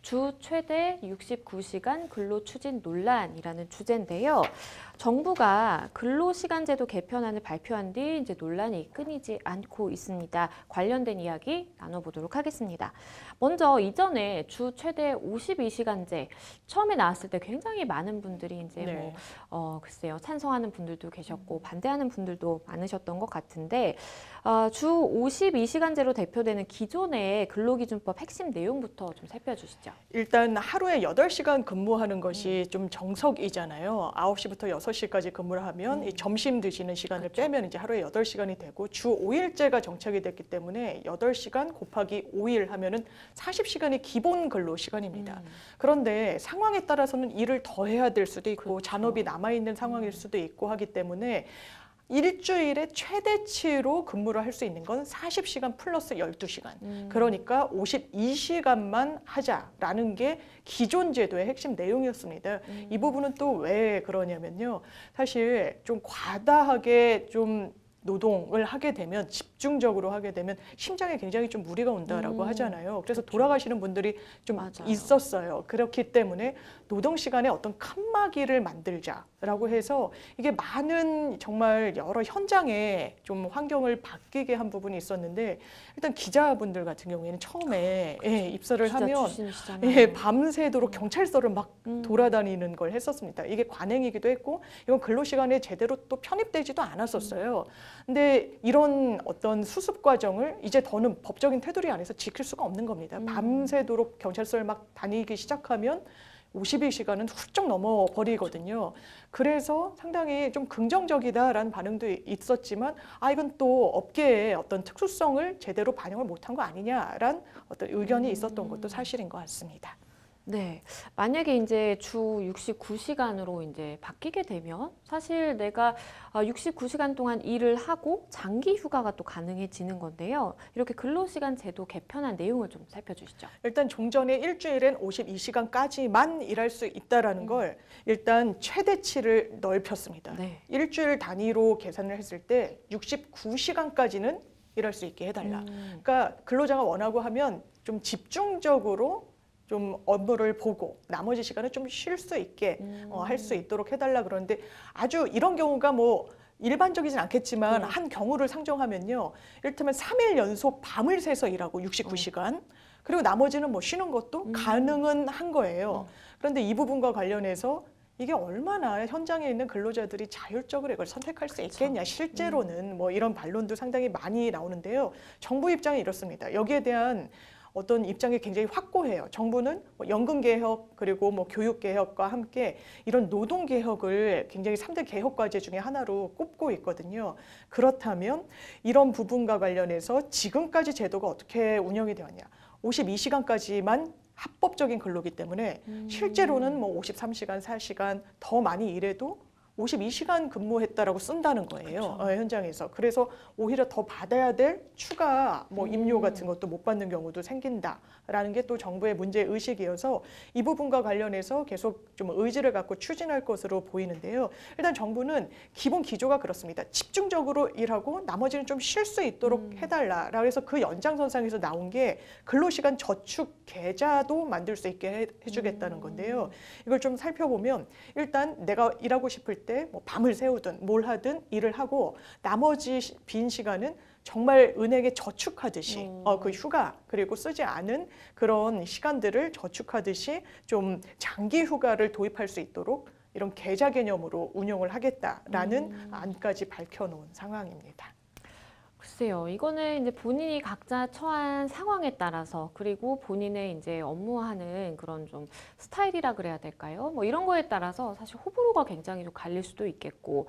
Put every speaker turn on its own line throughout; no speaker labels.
주 최대 69시간 근로 추진 논란이라는 주제인데요. 정부가 근로시간제도 개편안을 발표한 뒤 이제 논란이 끊이지 않고 있습니다. 관련된 이야기 나눠보도록 하겠습니다. 먼저 이전에 주 최대 52시간제 처음에 나왔을 때 굉장히 많은 분들이 이제 글쎄요, 찬성하는 분들도 계셨고 반대하는 분들도 많으셨던 것 같은데 주 52시간제로 대표되는 기존의 근로기준법 핵심 내용부터 좀 살펴주시죠.
일단 하루에 8시간 근무하는 것이 좀 정석이잖아요. 9시부터 6시까지 근무를 하면 이 점심 드시는 시간을 빼면 이제 하루에 8시간이 되고 주 5일제가 정착이 됐기 때문에 8시간 곱하기 5일 하면은 40시간이 기본 근로 시간입니다. 그런데 상황에 따라서는 일을 더 해야 될 수도 있고 잔업이 남아있는 상황일 수도 있고 하기 때문에 일주일에 최대치로 근무를 할 수 있는 건 40시간 플러스 12시간. 그러니까 52시간만 하자라는 게 기존 제도의 핵심 내용이었습니다. 이 부분은 또 왜 그러냐면요. 사실 좀 과다하게 좀 노동을 하게 되면 집중적으로 하게 되면 심장에 굉장히 좀 무리가 온다라고 하잖아요. 그래서 돌아가시는 분들이 좀 있었어요. 그렇기 때문에 노동 시간에 어떤 칸막이를 만들자라고 해서 이게 많은 정말 여러 현장에 좀 환경을 바뀌게 한 부분이 있었는데 일단 기자분들 같은 경우에는 처음에 입사를 하면 밤새도록 경찰서를 막 돌아다니는 걸 했었습니다. 이게 관행이기도 했고 이건 근로시간에 제대로 또 편입되지도 않았었어요. 근데 이런 어떤 수습 과정을 이제 더는 법적인 테두리 안에서 지킬 수가 없는 겁니다. 밤새도록 경찰서를 막 다니기 시작하면 52시간은 훌쩍 넘어버리거든요. 그래서 상당히 좀 긍정적이다라는 반응도 있었지만 이건 또 업계의 어떤 특수성을 제대로 반영을 못한 거 아니냐라는 어떤 의견이 있었던 것도 사실인 것 같습니다.
네, 만약에 이제 주 69시간으로 이제 바뀌게 되면 사실 내가 69시간 동안 일을 하고 장기 휴가가 또 가능해지는 건데요. 이렇게 근로시간 제도 개편한 내용을 좀 살펴주시죠.
일단 종전에 일주일엔 52시간까지만 일할 수 있다라는 걸 일단 최대치를 넓혔습니다. 일주일 단위로 계산을 했을 때 69시간까지는 일할 수 있게 해달라. 그러니까 근로자가 원하고 하면 좀 집중적으로 좀 업무를 보고 나머지 시간을 좀 쉴 수 있게 할 수 있도록 해달라 그러는데 아주 이런 경우가 뭐 일반적이진 않겠지만 한 경우를 상정하면요. 이를테면 3일 연속 밤을 새서 일하고 69시간 그리고 나머지는 뭐 쉬는 것도 가능은 한 거예요. 그런데 이 부분과 관련해서 이게 얼마나 현장에 있는 근로자들이 자율적으로 이걸 선택할 수 있겠냐. 실제로는 뭐 이런 반론도 상당히 많이 나오는데요. 정부 입장이 이렇습니다. 여기에 대한 어떤 입장이 굉장히 확고해요. 정부는 뭐 연금 개혁 그리고 뭐 교육 개혁과 함께 이런 노동 개혁을 굉장히 3대 개혁 과제 중에 하나로 꼽고 있거든요. 그렇다면 이런 부분과 관련해서 지금까지 제도가 어떻게 운영이 되었냐. 52시간까지만 합법적인 근로기 때문에 실제로는 뭐 53시간, 4시간 더 많이 일해도 52시간 근무했다라고 쓴다는 거예요. 현장에서. 그래서 오히려 더 받아야 될 추가 뭐 임료 같은 것도 못 받는 경우도 생긴다라는 게 또 정부의 문제 의식이어서 이 부분과 관련해서 계속 좀 의지를 갖고 추진할 것으로 보이는데요. 일단 정부는 기본 기조가 그렇습니다. 집중적으로 일하고 나머지는 좀 쉴 수 있도록 해달라라고 해서 그 연장선상에서 나온 게 근로시간 저축 계좌도 만들 수 있게 해주겠다는 건데요. 이걸 좀 살펴보면 일단 내가 일하고 싶을 때 뭐 밤을 새우든 뭘 하든 일을 하고 나머지 빈 시간은 정말 은행에 저축하듯이 그 휴가 그리고 쓰지 않은 그런 시간들을 저축하듯이 좀 장기 휴가를 도입할 수 있도록 이런 계좌 개념으로 운영을 하겠다라는 안까지 밝혀놓은 상황입니다.
글쎄요, 이거는 이제 본인이 각자 처한 상황에 따라서 그리고 본인의 이제 업무하는 그런 좀 스타일이라 그래야 될까요? 뭐 이런 거에 따라서 사실 호불호가 굉장히 좀 갈릴 수도 있겠고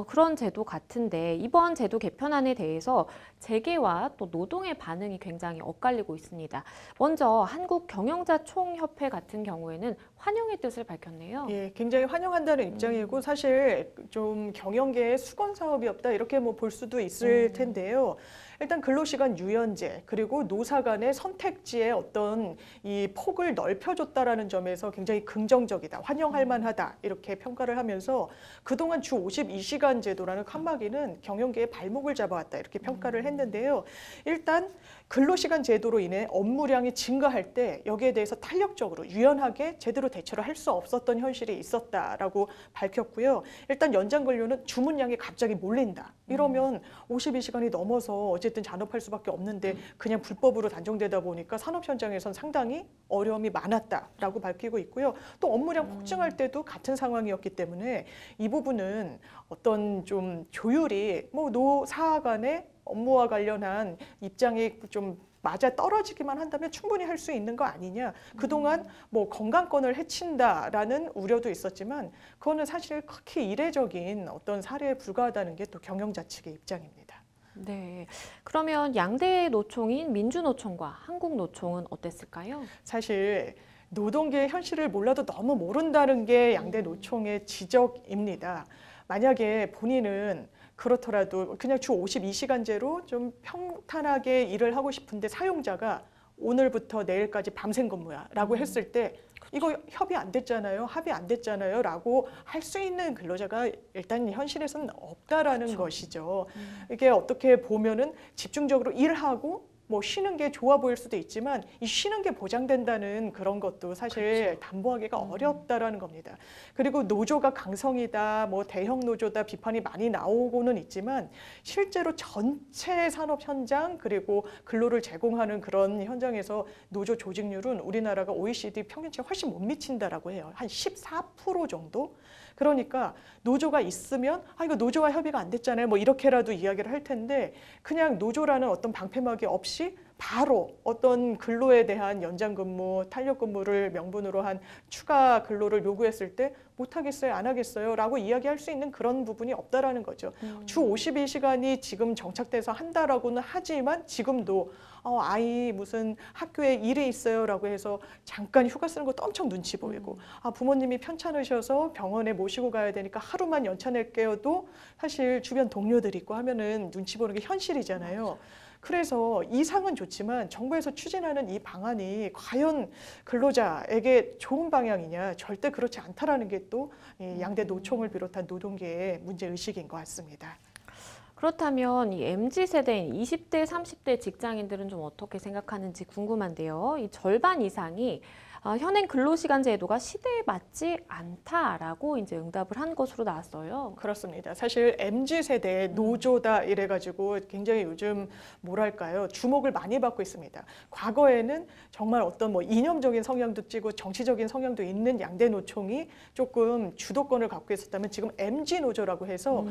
그런 제도 같은데 이번 제도 개편안에 대해서 재계와 또 노동의 반응이 굉장히 엇갈리고 있습니다. 먼저 한국경영자총협회 같은 경우에는 환영의 뜻을 밝혔네요.
예, 굉장히 환영한다는 입장이고 사실 좀 경영계의 수건 사업이 없다 이렇게 뭐 볼 수도 있을 텐데. 했는데요. 일단 근로시간 유연제 그리고 노사 간의 선택지의 어떤 이 폭을 넓혀줬다라는 점에서 굉장히 긍정적이다, 환영할 만하다 이렇게 평가를 하면서 그동안 주 52시간 제도라는 칸막이는 경영계의 발목을 잡아왔다 이렇게 평가를 했는데요. 일단 근로시간 제도로 인해 업무량이 증가할 때 여기에 대해서 탄력적으로 유연하게 제대로 대처를 할 수 없었던 현실이 있었다라고 밝혔고요. 일단 연장 근로는 주문량이 갑자기 몰린다. 이러면 52시간이 넘어서 어쨌든 잔업할 수밖에 없는데 그냥 불법으로 단정되다 보니까 산업 현장에선 상당히 어려움이 많았다라고 밝히고 있고요. 또 업무량 폭증할 때도 같은 상황이었기 때문에 이 부분은 어떤 좀 조율이 뭐 노사 간의 업무와 관련한 입장이 좀 맞아 떨어지기만 한다면 충분히 할 수 있는 거 아니냐. 그동안 뭐 건강권을 해친다라는 우려도 있었지만 그거는 사실 극히 이례적인 어떤 사례에 불과하다는 게 또 경영자 측의 입장입니다.
네. 그러면 양대 노총인 민주노총과 한국노총은 어땠을까요?
사실 노동계의 현실을 몰라도 너무 모른다는 게 양대 노총의 지적입니다. 만약에 본인은 그렇더라도 그냥 주 52시간제로 좀 평탄하게 일을 하고 싶은데 사용자가 오늘부터 내일까지 밤샘 근무야 라고 했을 때 이거 협의 안 됐잖아요. 합의 안 됐잖아요. 라고 할 수 있는 근로자가 일단 현실에서는 없다라는
그렇죠.
것이죠. 이게 어떻게 보면은 집중적으로 일하고 뭐 쉬는 게 좋아 보일 수도 있지만 이 쉬는 게 보장된다는 그런 것도 사실
그렇죠.
담보하기가 어렵다라는 겁니다. 그리고 노조가 강성이다, 뭐 대형 노조다 비판이 많이 나오고는 있지만 실제로 전체 산업 현장 그리고 근로를 제공하는 그런 현장에서 노조 조직률은 우리나라가 OECD 평균치에 훨씬 못 미친다라고 해요. 한 14% 정도? 그러니까 노조가 있으면 아 이거 노조와 협의가 안 됐잖아요. 뭐 이렇게라도 이야기를 할 텐데 그냥 노조라는 어떤 방패막이 없이 바로 어떤 근로에 대한 연장 근무, 탄력 근무를 명분으로 한 추가 근로를 요구했을 때 못하겠어요, 안 하겠어요 라고 이야기할 수 있는 그런 부분이 없다라는 거죠. 주 52시간이 지금 정착돼서 한다라고는 하지만 지금도 아이 무슨 학교에 일이 있어요 라고 해서 잠깐 휴가 쓰는 것도 엄청 눈치 보이고 부모님이 편찮으셔서 병원에 모시고 가야 되니까 하루만 연차 낼게요도 사실 주변 동료들 있고 하면은 눈치 보는 게 현실이잖아요. 그래서 이상은 좋지만 정부에서 추진하는 이 방안이 과연 근로자에게 좋은 방향이냐 절대 그렇지 않다라는 게 또 양대 노총을 비롯한 노동계의 문제의식인 것 같습니다.
그렇다면 이 MZ세대인 20대, 30대 직장인들은 좀 어떻게 생각하는지 궁금한데요. 이 절반 이상이 현행 근로시간 제도가 시대에 맞지 않다라고 이제 응답을 한 것으로 나왔어요.
그렇습니다. 사실 MZ세대의 노조다 이래가지고 굉장히 요즘 뭐랄까요 주목을 많이 받고 있습니다. 과거에는 정말 어떤 뭐 이념적인 성향도 찌고 정치적인 성향도 있는 양대 노총이 조금 주도권을 갖고 있었다면 지금 MZ 노조라고 해서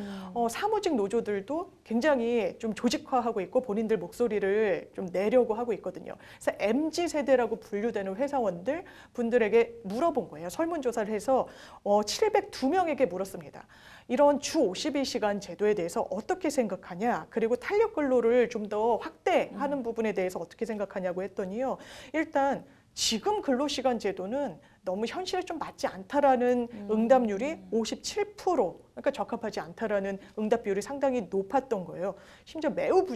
사무직 노조들도 굉장히 좀 조직화하고 있고 본인들 목소리를 좀 내려고 하고 있거든요. 그래서 MZ세대라고 분류되는 회사원들 분들에게 물어본 거예요. 설문조사를 해서 702명에게 물었습니다. 이런 주 52시간 제도에 대해서 어떻게 생각하냐, 그리고 탄력 근로를 좀 더 확대하는 부분에 대해서 어떻게 생각하냐고 했더니요. 일단 지금 근로시간 제도는 너무 현실에 좀 맞지 않다라는 응답률이 57%, 그러니까 적합하지 않다라는 응답 비율이 상당히 높았던 거예요. 심지어 매우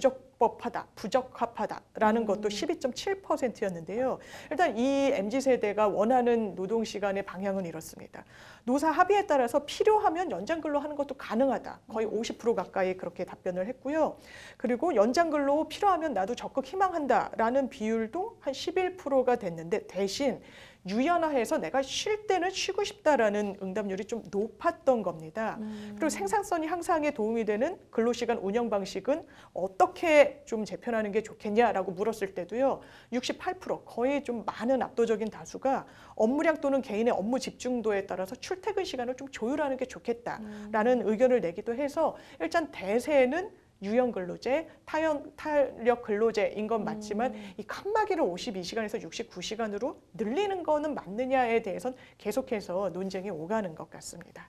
부적합하다라는 것도 12.7%였는데요. 일단 이 MZ세대가 원하는 노동시간의 방향은 이렇습니다. 노사 합의에 따라서 필요하면 연장 근로하는 것도 가능하다. 거의 50% 가까이 그렇게 답변을 했고요. 그리고 연장 근로 필요하면 나도 적극 희망한다라는 비율도 한 11%가 됐는데 대신 유연화해서 내가 쉴 때는 쉬고 싶다라는 응답률이 좀 높았던 겁니다. 그리고 생산성이 향상에 도움이 되는 근로시간 운영 방식은 어떻게 좀 재편하는 게 좋겠냐라고 물었을 때도요. 68% 거의 좀 많은 압도적인 다수가 업무량 또는 개인의 업무 집중도에 따라서 출퇴근 시간을 좀 조율하는 게 좋겠다라는 의견을 내기도 해서 일단 대세는 유연 근로제, 탄력 근로제인 건 맞지만 이 칸막이를 52시간에서 69시간으로 늘리는 거는 맞느냐에 대해서는 계속해서 논쟁이 오가는 것 같습니다.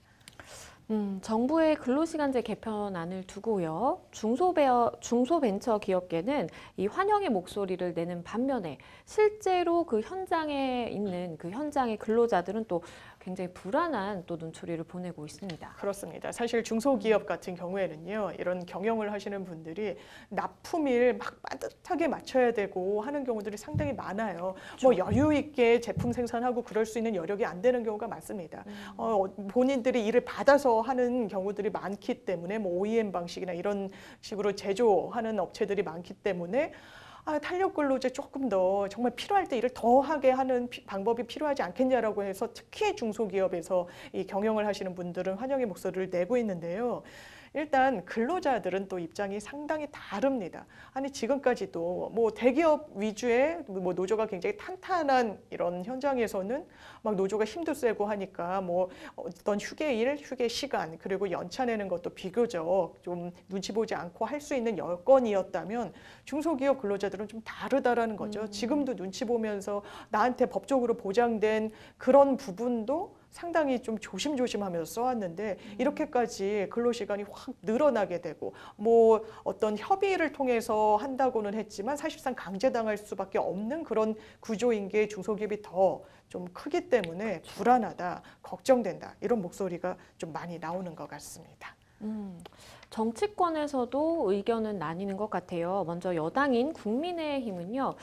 정부의 근로시간제 개편안을 두고요. 중소벤처기업계는 이 환영의 목소리를 내는 반면에 실제로 그 현장에 있는 그 현장의 근로자들은 또 굉장히 불안한 또 눈초리를 보내고 있습니다.
그렇습니다. 사실 중소기업 같은 경우에는요, 이런 경영을 하시는 분들이 납품일 막 빠듯하게 맞춰야 되고 하는 경우들이 상당히 많아요.
그렇죠.
뭐 여유 있게 제품 생산하고 그럴 수 있는 여력이 안 되는 경우가 많습니다. 본인들이 일을 받아서 하는 경우들이 많기 때문에 뭐 OEM 방식이나 이런 식으로 제조하는 업체들이 많기 때문에 탄력 근로제 조금 더 정말 필요할 때 일을 더 하게 하는 방법이 필요하지 않겠냐라고 해서 특히 중소기업에서 이 경영을 하시는 분들은 환영의 목소리를 내고 있는데요. 일단 근로자들은 또 입장이 상당히 다릅니다. 아니 지금까지도 뭐 대기업 위주의 뭐 노조가 굉장히 탄탄한 이런 현장에서는 막 노조가 힘도 세고 하니까 뭐 어떤 휴게일, 휴게 시간 그리고 연차 내는 것도 비교적 좀 눈치 보지 않고 할 수 있는 여건이었다면 중소기업 근로자들은 좀 다르다라는 거죠. 지금도 눈치 보면서 나한테 법적으로 보장된 그런 부분도 상당히 좀 조심조심하면서 써왔는데 이렇게까지 근로시간이 확 늘어나게 되고 뭐 어떤 협의를 통해서 한다고는 했지만 사실상 강제당할 수밖에 없는 그런 구조인 게 중소기업이 더 좀 크기 때문에 불안하다, 걱정된다 이런 목소리가 좀 많이 나오는 것 같습니다.
정치권에서도 의견은 나뉘는 것 같아요. 먼저 여당인 국민의힘은요,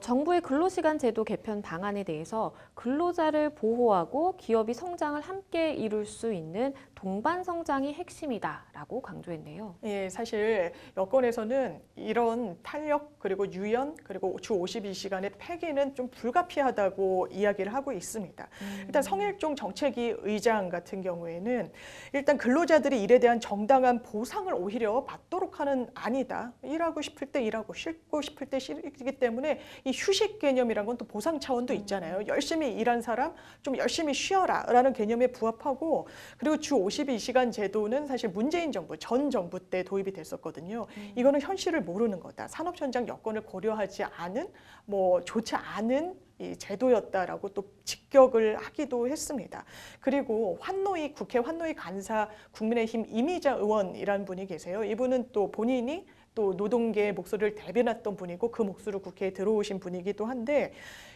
정부의 근로시간 제도 개편 방안에 대해서 근로자를 보호하고 기업이 성장을 함께 이룰 수 있는 동반 성장이 핵심이다라고 강조했네요.
예, 사실 여권에서는 이런 탄력 그리고 유연 그리고 주 52시간의 폐기는 좀 불가피하다고 이야기를 하고 있습니다. 일단 성일종 정책위 의장 같은 경우에는 일단 근로자들이 일에 대한 정당한 보상을 오히려 받도록 하는 안이다. 일하고 싶을 때 일하고 쉬고 싶을 때 쉬기 때문에 이 휴식 개념이란 건 또 보상 차원도 있잖아요. 열심히 일한 사람 좀 열심히 쉬어라 라는 개념에 부합하고 그리고 주 52시간 제도는 사실 문재인 정부, 전 정부 때 도입이 됐었거든요. 이거는 현실을 모르는 거다. 산업 현장 여건을 고려하지 않은 뭐 좋지 않은 이 제도였다라고 또 직격을 하기도 했습니다. 그리고 환노위 국회 환노위 간사 국민의힘 이미자 의원이라는 분이 계세요. 이분은 또 본인이 또 노동계의 목소리를 대변했던 분이고 그 목소리로 국회에 들어오신 분이기도 한데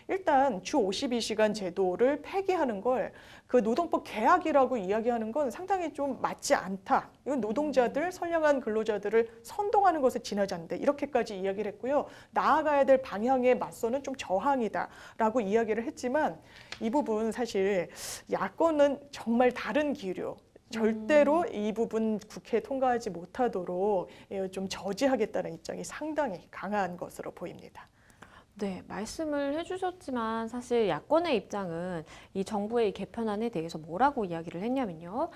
일단 주 52시간 제도를 폐기하는 걸 그 노동법 개혁이라고 이야기하는 건 상당히 좀 맞지 않다. 이건 노동자들, 선량한 근로자들을 선동하는 것에 지나지 않는다. 이렇게까지 이야기를 했고요. 나아가야 될 방향에 맞서는 좀 저항이다라고 이야기를 했지만 이 부분 사실 야권은 정말 다른 기류. 절대로 이 부분 국회에 통과하지 못하도록 좀 저지하겠다는 입장이 상당히 강한 것으로 보입니다.
네, 말씀을 해주셨지만 사실 야권의 입장은 이 정부의 이 개편안에 대해서 뭐라고 이야기를 했냐면요.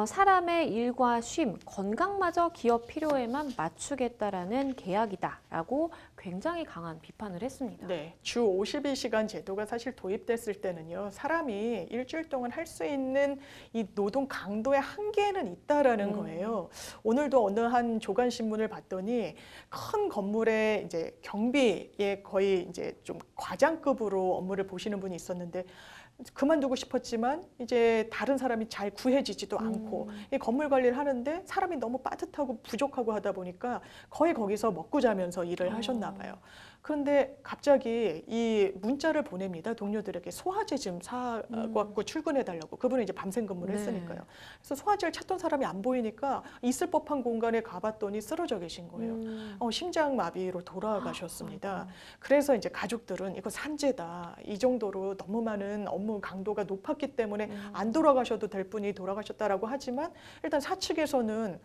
사람의 일과 쉼, 건강마저 기업 필요에만 맞추겠다라는 계약이다라고 굉장히 강한 비판을 했습니다.
네, 주 52시간 제도가 사실 도입됐을 때는요. 사람이 일주일 동안 할 수 있는 이 노동 강도의 한계는 있다라는 거예요. 오늘도 어느 한 조간 신문을 봤더니 큰 건물의 이제 경비에 거의 이제 좀 과장급으로 업무를 보시는 분이 있었는데 그만두고 싶었지만 이제 다른 사람이 잘 구해지지도 않고 이 건물 관리를 하는데 사람이 너무 빠듯하고 부족하고 하다 보니까 거의 거기서 먹고 자면서 일을 하셨나 봐요. 그런데 갑자기 이 문자를 보냅니다. 동료들에게 소화제 좀 사갖고 출근해달라고. 그분은 이제 밤샘 근무를 했으니까요. 그래서 소화제를 찾던 사람이 안 보이니까 있을 법한 공간에 가봤더니 쓰러져 계신 거예요. 심장마비로 돌아가셨습니다. 그래서 이제 가족들은 이거 산재다. 이 정도로 너무 많은 업무 강도가 높았기 때문에 안 돌아가셔도 될 분이 돌아가셨다라고 하지만 일단 사측에서는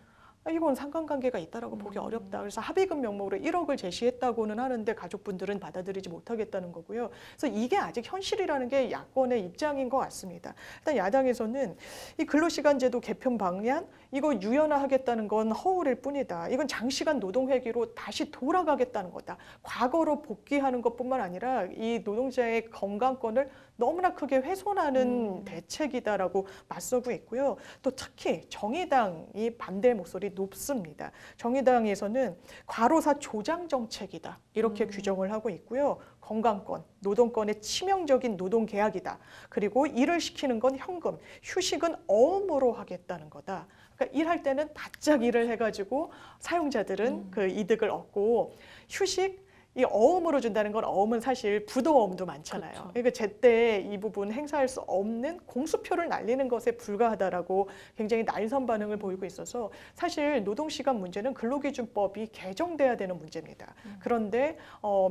이건 상관관계가 있다라고 보기 어렵다. 그래서 합의금 명목으로 1억을 제시했다고는 하는데 가족분들은 받아들이지 못하겠다는 거고요. 그래서 이게 아직 현실이라는 게 야권의 입장인 것 같습니다. 일단 야당에서는 이 근로시간제도 개편 방안 이거 유연화하겠다는 건 허울일 뿐이다. 이건 장시간 노동회기로 다시 돌아가겠다는 거다. 과거로 복귀하는 것뿐만 아니라 이 노동자의 건강권을 너무나 크게 훼손하는 대책이다라고 맞서고 있고요. 또 특히 정의당이 반대 목소리 높습니다. 정의당에서는 과로사 조장 정책이다 이렇게 규정을 하고 있고요. 건강권, 노동권의 치명적인 노동계약이다. 그리고 일을 시키는 건 현금, 휴식은 어음으로 하겠다는 거다. 그러니까 일할 때는 바짝 일을 해가지고 사용자들은 그 이득을 얻고 휴식, 이 어음으로 준다는 건 어음은 사실 부도어음도 많잖아요.
그렇죠.
그러니까 제때 이 부분 행사할 수 없는 공수표를 날리는 것에 불과하다라고 굉장히 날선 반응을 보이고 있어서 사실 노동시간 문제는 근로기준법이 개정돼야 되는 문제입니다. 그런데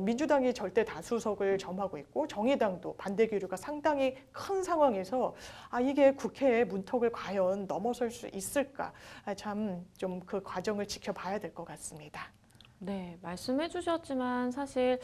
민주당이 절대 다수석을 점하고 있고 정의당도 반대 기류가 상당히 큰 상황에서 이게 국회의 문턱을 과연 넘어설 수 있을까? 참 좀 그 과정을 지켜봐야 될 것 같습니다.
네, 말씀해 주셨지만 사실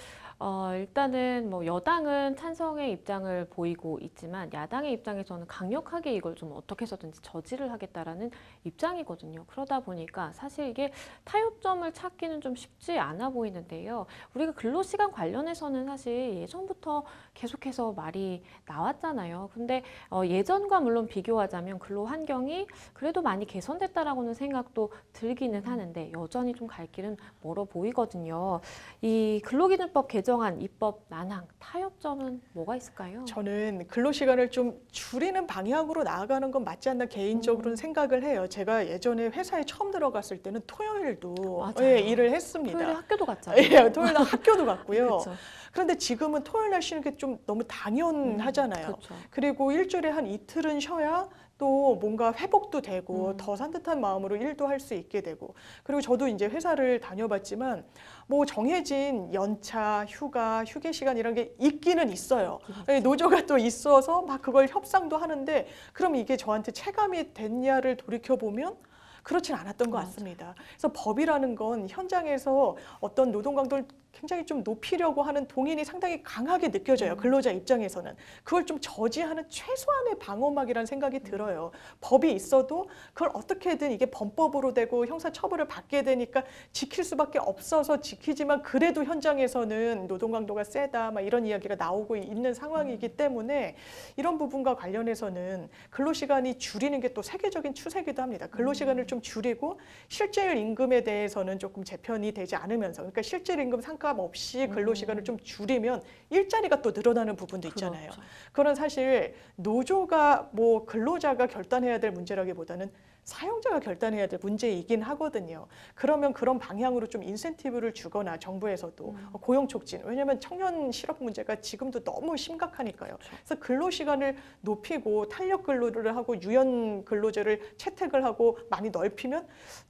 일단은 뭐 여당은 찬성의 입장을 보이고 있지만 야당의 입장에서는 강력하게 이걸 좀 어떻게 해서든지 저지를 하겠다라는 입장이거든요. 그러다 보니까 사실 이게 타협점을 찾기는 좀 쉽지 않아 보이는데요. 우리가 근로시간 관련해서는 사실 예전부터 계속해서 말이 나왔잖아요. 근데 예전과 물론 비교하자면 근로 환경이 그래도 많이 개선됐다라고는 생각도 들기는 하는데 여전히 좀 갈 길은 멀어 보이거든요. 이 근로기준법 개정안 입법 난항, 타협점은 뭐가 있을까요?
저는 근로시간을 좀 줄이는 방향으로 나아가는 건 맞지 않나 개인적으로는 생각을 해요. 제가 예전에 회사에 처음 들어갔을 때는 토요일도 일을 했습니다.
토요일에 학교도 갔잖아요.
예, 토요일날 학교도 갔고요.
그렇죠.
그런데 지금은 토요일 날 쉬는 게 좀 너무 당연하잖아요.
그렇죠.
그리고 일주일에 한 이틀은 쉬어야 또 뭔가 회복도 되고 더 산뜻한 마음으로 일도 할 수 있게 되고 그리고 저도 이제 회사를 다녀봤지만 뭐 정해진 연차, 휴가, 휴게 시간 이런 게 있기는 있어요. 노조가 또 있어서 막 그걸 협상도 하는데 그럼 이게 저한테 체감이 됐냐를 돌이켜보면 그렇진 않았던 것 같습니다. 그래서 법이라는 건 현장에서 어떤 노동 강도를 굉장히 좀 높이려고 하는 동인이 상당히 강하게 느껴져요. 근로자 입장에서는. 그걸 좀 저지하는 최소한의 방어막이라는 생각이 들어요. 법이 있어도 그걸 어떻게든 이게 범법으로 되고 형사처벌을 받게 되니까 지킬 수밖에 없어서 지키지만 그래도 현장에서는 노동 강도가 세다 막 이런 이야기가 나오고 있는 상황이기 때문에 이런 부분과 관련해서는 근로시간이 줄이는 게 또 세계적인 추세이기도 합니다. 근로시간을 좀 줄이고 실질 임금에 대해서는 조금 재편이 되지 않으면서 그러니까 실질 임금 상관없이 근로시간을 좀 줄이면 일자리가 또 늘어나는 부분도 있잖아요.
그렇죠.
그건 사실 노조가 뭐 근로자가 결단해야 될 문제라기보다는 사용자가 결단해야 될 문제이긴 하거든요. 그러면 그런 방향으로 좀 인센티브를 주거나 정부에서도 고용 촉진. 왜냐하면 청년 실업 문제가 지금도 너무 심각하니까요. 그래서 근로시간을 높이고 탄력 근로를 하고 유연 근로제를 채택을 하고 많이 넓히면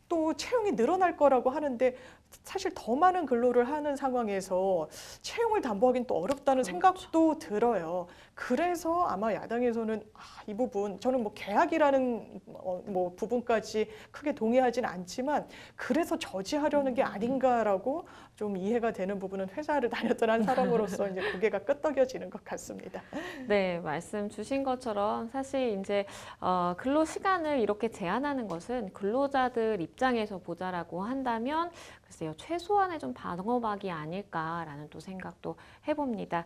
또 채용이 늘어날 거라고 하는데 사실 더 많은 근로를 하는 상황에서 채용을 담보하기는 또 어렵다는 생각도 들어요. 그래서 아마 야당에서는 이 부분 저는 뭐 계약이라는 뭐 부분까지 크게 동의하지는 않지만 그래서 저지하려는 게 아닌가라고 좀 이해가 되는 부분은 회사를 다녔던 한 사람으로서 이제 고개가 끄덕여지는 것 같습니다.
네, 말씀 주신 것처럼 사실 이제 근로 시간을 이렇게 제한하는 것은 근로자들 입장에서 보자라고 한다면 글쎄요, 최소한의 좀 방어막이 아닐까라는 또 생각도 해봅니다.